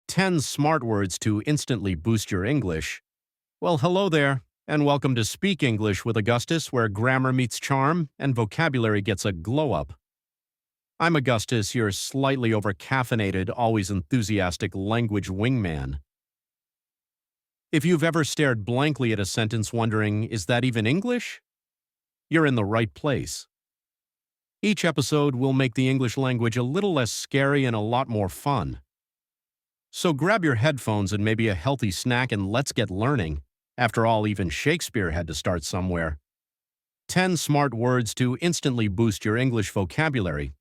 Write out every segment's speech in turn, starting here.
Ten smart words to instantly boost your English. Well, hello there, and welcome to Speak English with Augustus, where grammar meets charm and vocabulary gets a glow-up. I'm Augustus, your slightly over-caffeinated, always enthusiastic language wingman. If you've ever stared blankly at a sentence wondering, is that even English? You're in the right place. Each episode will make the English language a little less scary and a lot more fun. So grab your headphones and maybe a healthy snack and let's get learning. After all, even Shakespeare had to start somewhere. 10 smart words to instantly boost your English vocabulary.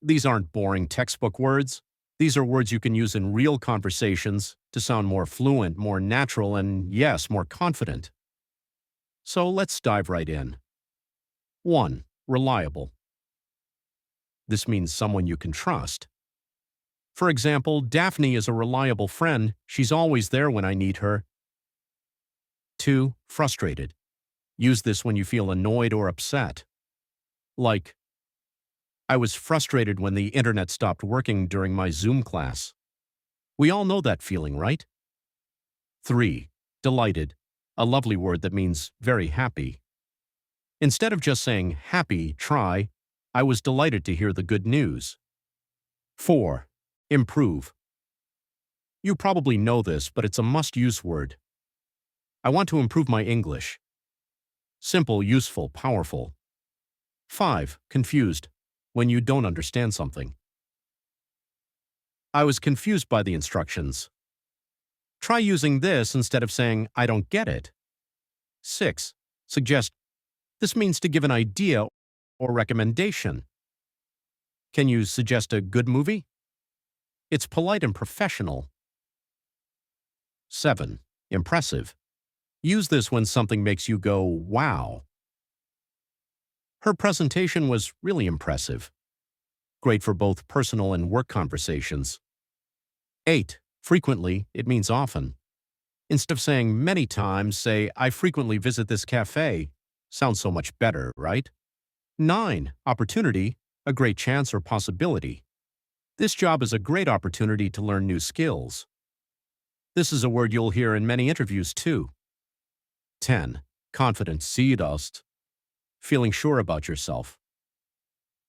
These aren't boring textbook words. These are words you can use in real conversations to sound more fluent, more natural, and yes, more confident. So let's dive right in. 1. Reliable. This means someone you can trust. For example, Daphne is a reliable friend. She's always there when I need her. 2. Frustrated. Use this when you feel annoyed or upset. Like, I was frustrated when the internet stopped working during my Zoom class. We all know that feeling, right? 3. Delighted. A lovely word that means very happy. Instead of just saying happy, try, I was delighted to hear the good news. 4. Improve. You probably know this, but it's a must-use word. I want to improve my English. Simple, useful, powerful. 5. Confused. When you don't understand something. I was confused by the instructions. Try using this instead of saying, I don't get it. 6. Suggest. This means to give an idea or recommendation. Can you suggest a good movie? It's polite and professional. 7. Impressive. Use this when something makes you go, wow. Her presentation was really impressive. Great for both personal and work conversations. 8. Frequently, it means often. Instead of saying many times, say, I frequently visit this cafe. Sounds so much better, right? 9. Opportunity, a great chance or possibility. This job is a great opportunity to learn new skills. This is a word you'll hear in many interviews too. 10. Confident, sidast. Feeling sure about yourself.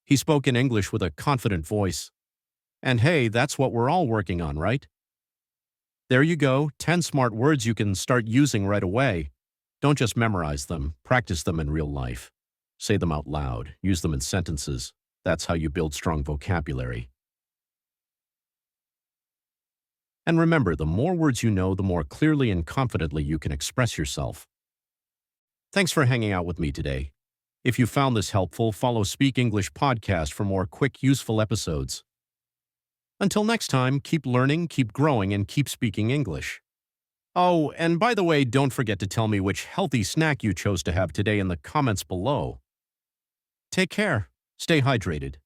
He spoke in English with a confident voice. And hey, that's what we're all working on, right? There you go, 10 smart words you can start using right away. Don't just memorize them, practice them in real life. Say them out loud, use them in sentences. That's how you build strong vocabulary. And remember, the more words you know, the more clearly and confidently you can express yourself. Thanks for hanging out with me today. If you found this helpful, follow Speak English Podcast for more quick, useful episodes. Until next time, keep learning, keep growing, and keep speaking English. Oh, and by the way, don't forget to tell me which healthy snack you chose to have today in the comments below. Take care. Stay hydrated.